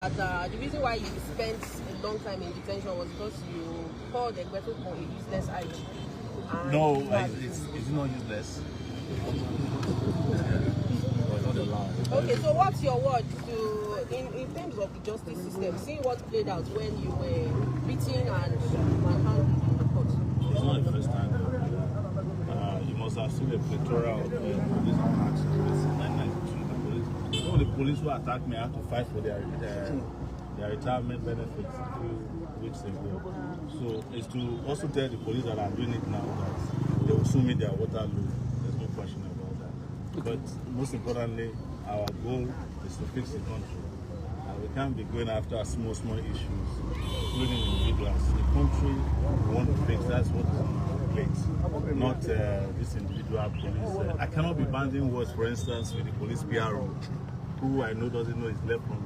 The reason why you spent a long time in detention was because you called the Egbeto for a useless item. No, it's not useless. Okay, so what's your word to in terms of the justice system? Seeing what played out when you were beaten and manhandled in the court. It's not the first time. You must have seen a plethora of police attacks in 1992. Some of the police who attacked me, I had to fight for their retirement benefits a few weeks ago. So it's to also tell the police that are doing it now that they will soon meet their Waterloo. There's no question about that. But most importantly, our goal is to fix the country. We can't be going after small issues, including individuals. The country we want to fix, that's what is on our plate, not this individual police. I cannot be banding words, for instance, with the police PRO, who I know doesn't know his left from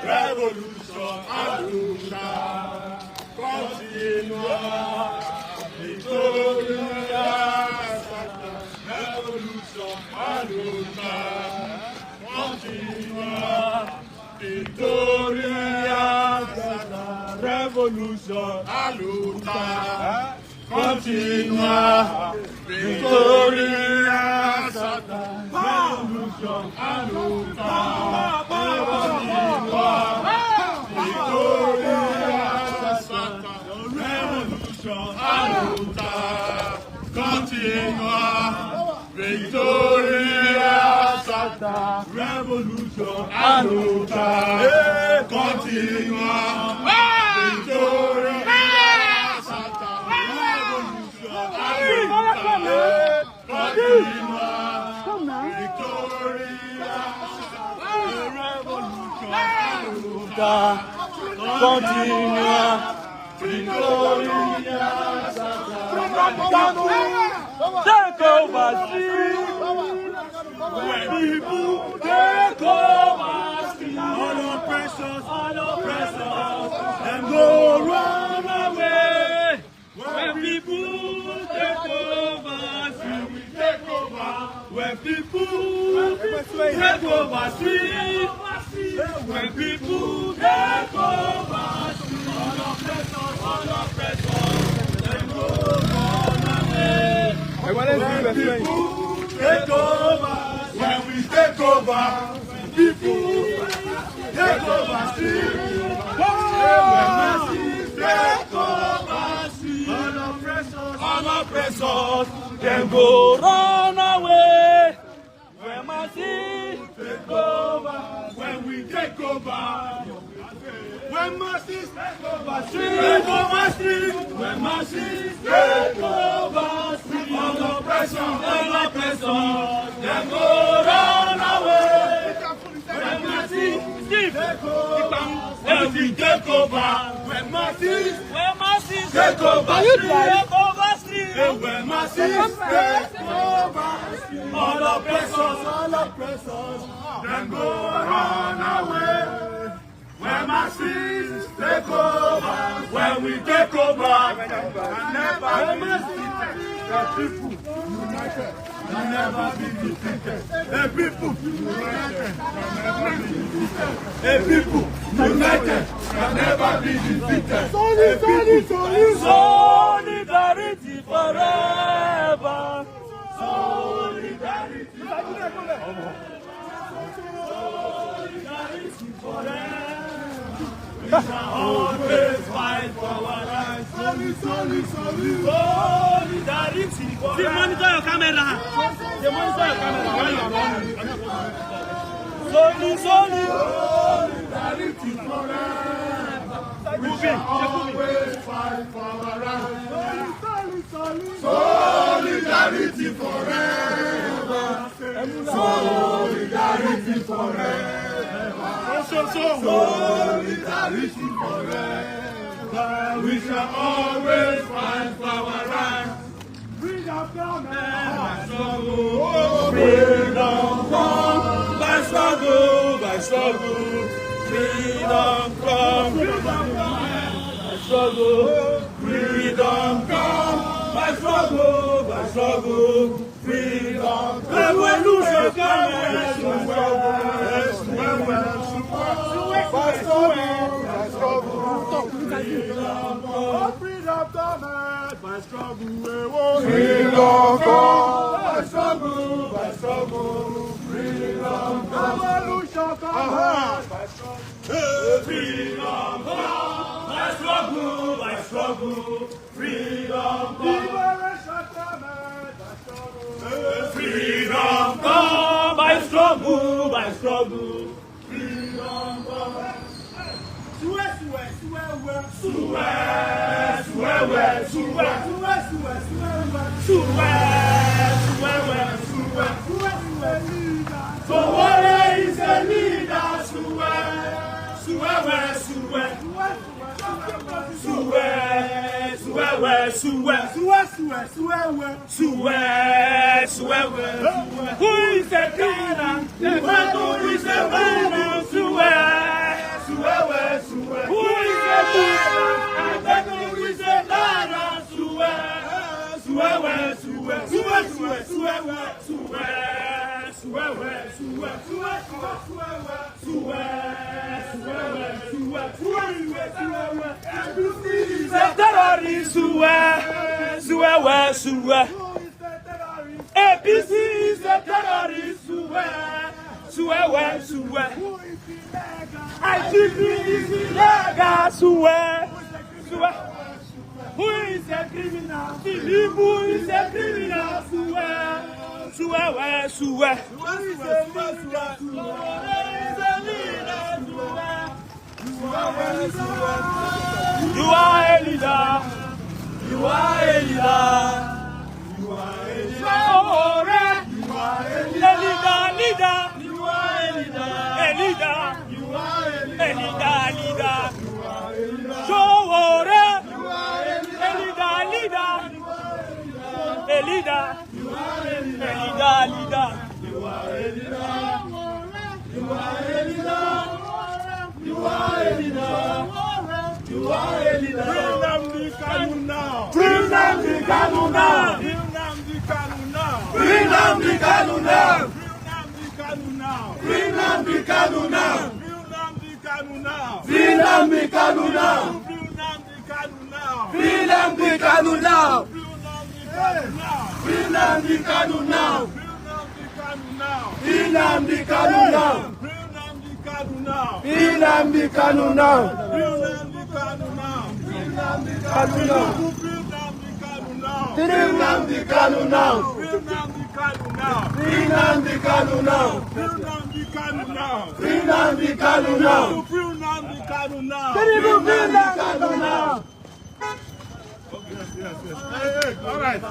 Revolution, aluta, continua, Victoria, Satan, revolution, aluta, continua, Victoria, Satan, revolution, aluta, continua. Continua, Victoria, take over, when people take over, all oppressors, and go run away. When people take over, we take over. When people take over, when people take over, all oppressors, and go run away. When people take over, when we take over, people take over, take over, all oppressors, then go run away. When masses take over, when we take over, when masses take over, when masses take over, all oppressors, then go run away. When masses take over, when we take over, when masses take over, when masses take over, all oppressors, then go run away. When masses take over, when we take over, and never be defeated. The people united can never be defeated. The people united can never be defeated. The people united can never be defeated. Solidarity forever. Solidarity forever. We shall always fight for our rights. Solidarity forever. Monitor your camera. Monitor your camera. Solidarity forever. We shall always Solidarity forever. We shall always fight for our rights. Freedom come by struggle. Freedom come by struggle, by struggle. Freedom come by struggle. Freedom come by struggle, by struggle. Freedom come. Revolution come by struggle, by struggle. Freedom come by struggle. Freedom come by struggle, by struggle. Freedom come. Revolution come by struggle. Freedom come by struggle, by struggle. Freedom come. Liberation come by struggle. Freedom come by struggle, by struggle. Freedom come. Sowore is a leader. Who is the leader? The man who is the winner. Who is the leader? And who is the leader? APC is the terrorist. IGP is illegal. Who is a criminal? Who is a criminal? You are a leader. You are a leader. You are a leader. Sowore. You are a leader. You are a leader. A leader. You are a leader. Sowore. You are a leader. A leader. You are a leader. You are a leader. You are a leader. You are a leader. You are a leader. Bring them the cannon now. Bring them the cannon now. Bring them the cannon now. Bring them the cannon now. Bring them the cannon now. Bring them the cannon now. Bring them the cannon now. Bring them the cannon now. Bring them the cannon now. Bring them the cannon now. Yes. All right.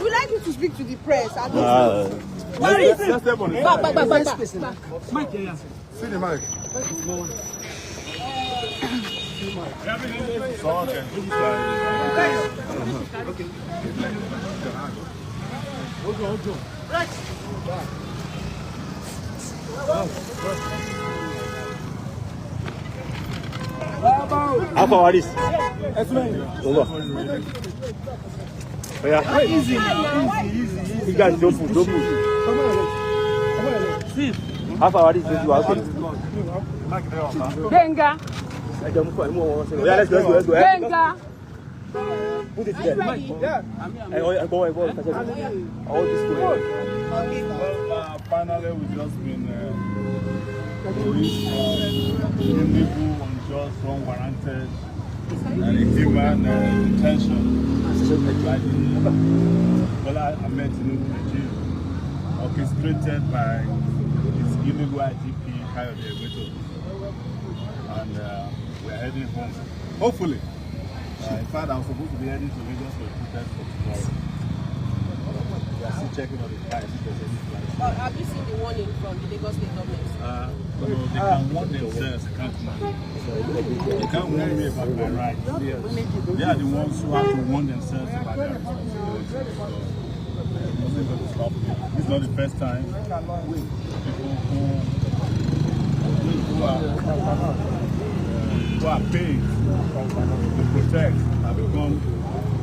We'd like you to speak to the press. Back. Mic here. See the mic. How far are this? Over. Yeah. Easy. You guys don't push. See. How far are this? Benga. Yeah, let's go. Benga. Put it there. Yeah. Go. All this way. Finally, we've just been released from illegal, unjust, unwarranted, and inhuman detention by the Bola Ahmed Tinubu regime, orchestrated by its illegal IGP, Kuje. And we're heading home. Hopefully. In fact, I'm supposed to be heading to Lagos for a protest for tomorrow. We are still checking on the price. Have you seen the warning from the Lagos State government? No, they can warn themselves. They can't warn me about my rights. They are the ones who have to warn themselves about their responsibilities. So, nothing going to stop me. It's not the first time people who are paid to protect have become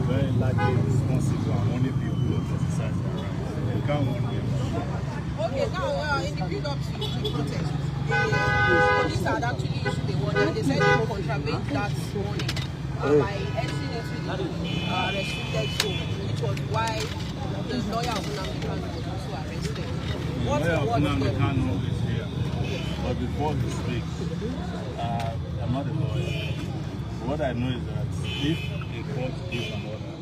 very likely responsible and only people who exercise their rights. They can't warn me. Okay, now in the build-up to the protest, the police had actually issued a warning, and they said they will contravene that warning by entering into the restricted zone, which was why the lawyer of Nnamdi Kanu was also arrested. What's The the lawyer of word Nnamdi there? Kanu is here. But before he speaks, I'm not a lawyer. What I know is that if a court gives an order,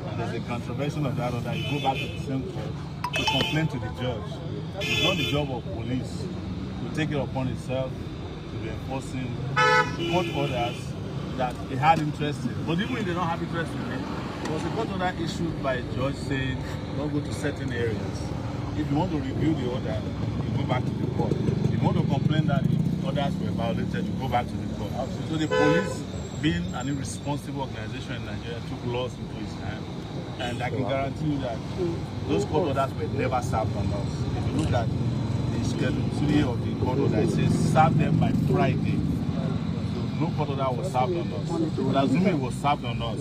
and there's a contravention of that order, you go back to the same court to complain to the judge. It's not the job of police to take it upon itself to be enforcing court orders that they had interest in. But even if they don't have interest in it, there was a court order issued by a judge saying don't go to certain areas. If you want to review the order, you go back to the court. If you want to complain that the orders were violated, you go back to the court. So the police, being an irresponsible organization in Nigeria, took laws into its hand. And I can guarantee you that those court orders were never served on us. If you look at the schedule 3 of the court order, it says serve them by Friday. So no court order was served on us. But assuming it was served on us,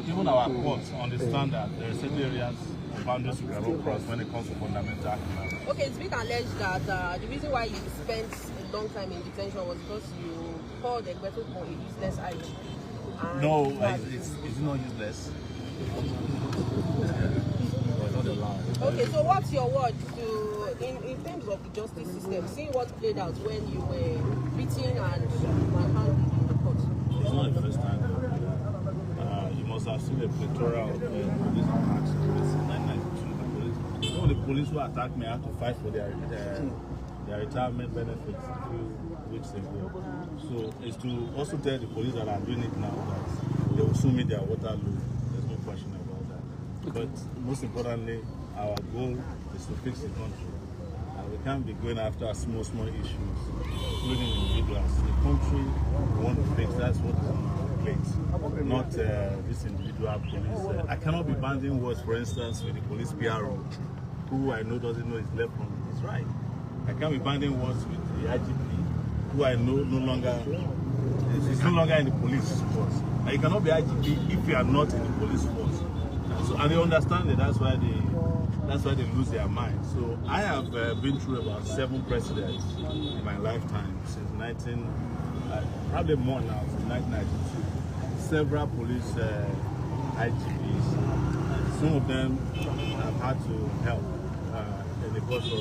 even our courts understand that there are certain areas of boundaries we cannot cross when it comes to fundamental human rights. Okay, it's been alleged that the reason why you spent a long time in detention was because you called Egbeto for a useless IG. No, it's not useless. Okay, so what's your word to in terms of the justice system, seeing what played out when you were beaten and manhandled in the court? It's not the first time. You must have seen a plethora of police attacks since 1992. Some of the police who attacked me had to fight for their retirement benefits a few weeks ago. So it's to also tell the police that are doing it now that they will soon meet their Waterloo. There's no question about that. But most importantly, our goal is to fix the country. We can't be going after small issues, including individuals. The country we want to fix, that's what is on our plate, not this individual police. I cannot be banding words, for instance, with the police PRO, who I know doesn't know his left from his right. I can't be banding words with the IGP, who I know is no longer in the police force. And you cannot be IGP if you are not in the police force. And they understand it, that's why they lose their mind. So I have been through about 7 presidents in my lifetime since probably more now, since 1992. Several police IGPs. Some of them have had to help in the course of.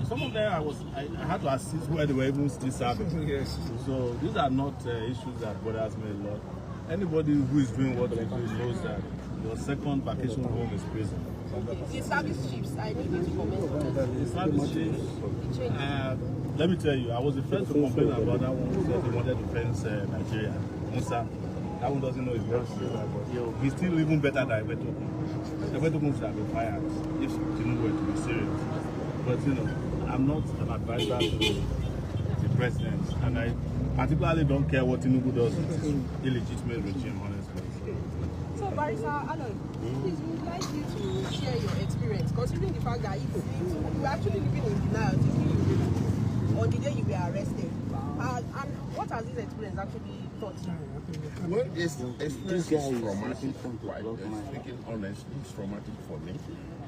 Some of them I had to assist where they were even still serving. Yes. So these are not issues that bothers me a lot. Anybody who is doing what they do knows that your second vacation home is prison. The service chiefs, I need you to comment on that. The service chiefs, let me tell you, I was the first to complain about that one who said he wanted to fence Nigeria. Musa, that one doesn't know his words. He's still even better than Egbeto. Egbeto should have been fired if Tinubu were to be serious. But I'm not an advisor to the president, and I particularly don't care what Tinubu does with his illegitimate regime, honestly. So, Barrister Aloy, please, we would like you to share your experience, considering the fact that you were actually living in denial on the day you were arrested. And what has this experience actually taught you? Well, this experience is traumatic, speaking honestly, it's traumatic for me.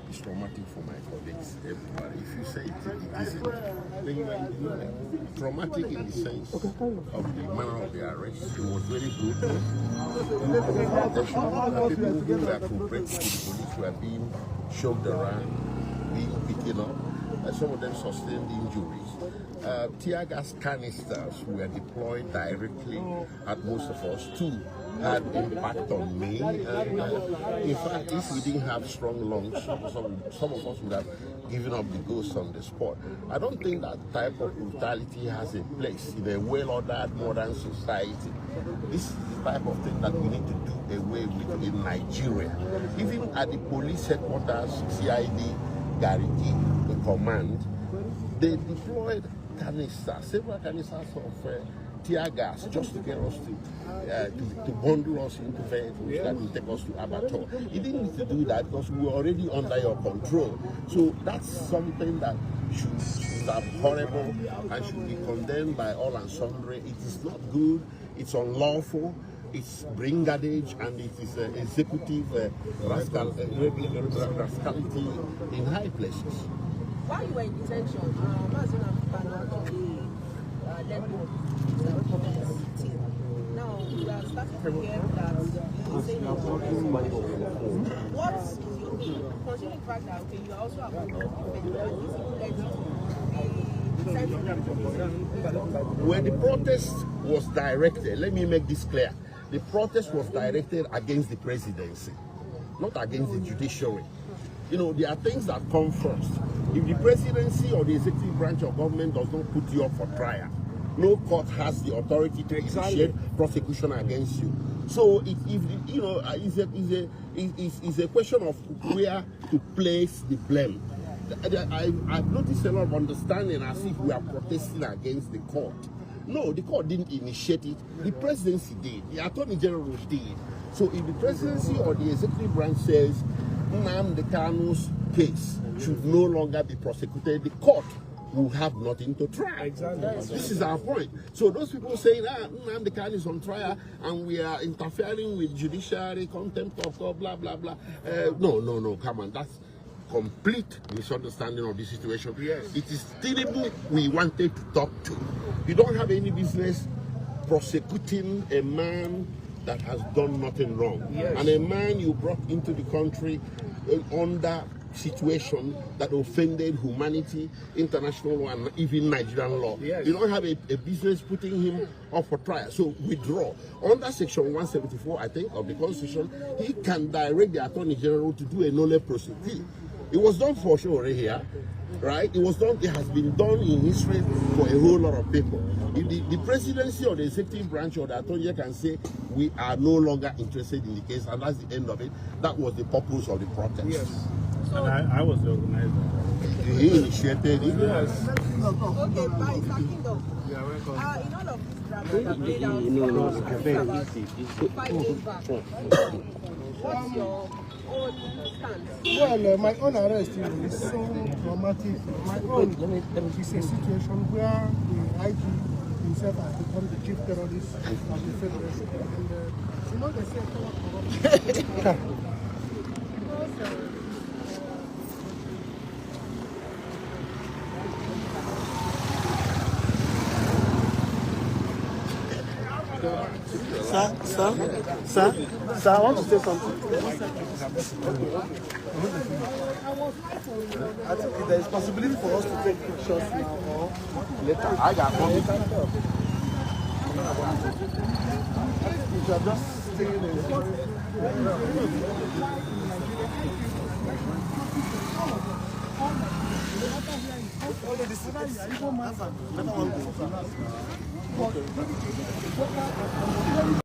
It's traumatic for my colleagues, everybody. If you say it isn't, traumatic in the sense of the manner of the arrest. It was very brutal. The people who were cooperating with the police were being shoved around, being picking up, and some of them sustained injuries. Tear gas canisters were deployed directly at most of us. 2 had impact on me. And, in fact, if we didn't have strong lungs, some of us would have given up the ghost on the spot. I don't think that type of brutality has a place in a well-ordered modern society. This type of thing that we need to do away with in Nigeria. Even at the police headquarters, CID, Gariki, the command, they deployed canisters, several canisters of tear gas just to get us to bundle us into vehicles that will take us to Abattoir. You didn't need to do that because we were already under your control. So that's something that should abhorrible and should be condemned by all and sundry. It is not good, it's unlawful, it's brigandage, and it is executive rascality in high places. While you were in detention, Mazin actually left now we are starting to hear that he's saying what is your opinion, considering the fact that you also have a when the protest was directed, let me make this clear, the protest was directed against the presidency, not against the judiciary. You know, there are things that come first. If the presidency or the executive branch of government does not put you up for trial, no court has the authority to initiate prosecution against you. So, it's a question of where to place the blame. I've noticed a lot of understanding as if we are protesting against the court. No, the court didn't initiate it. The presidency did. The attorney general did. So, if the presidency or the executive branch says Nnamdi Kanu's case should no longer be prosecuted, the court will have nothing to try. Exactly. This is our point. So those people saying Nnamdi Kanu is on trial and we are interfering with judiciary, contempt of court, blah, blah, blah. No, come on. That's complete misunderstanding of the situation. Yes. It is Tinubu we wanted to talk to. You don't have any business prosecuting a man that has done nothing wrong. Yes. And a man you brought into the country under situation that offended humanity, international law, and even Nigerian law. Yes. You don't have a business putting him up for trial. So withdraw. Under section 174, I think, of the Constitution, he can direct the Attorney General to do a nolle prosequi. It was done for Sowore here, right? It has been done in history for a whole lot of people. If the presidency or the executive branch or the attorney general can say we are no longer interested in the case, and that's the end of it, that was the purpose of the protest. Yes. So, and I was the organizer. He initiated it. Yes. okay, by Kingdom. Yeah, welcome. In all of this drama that played out about 5 days back, what's your own stance? Well, my own arrest is so traumatic. My own is a situation where the IG himself has become the chief terrorist of the Federation. And, they say corruption. Sir, I want to say something. I think there is possibility for us to take pictures now or later. I got one. You should just stay there.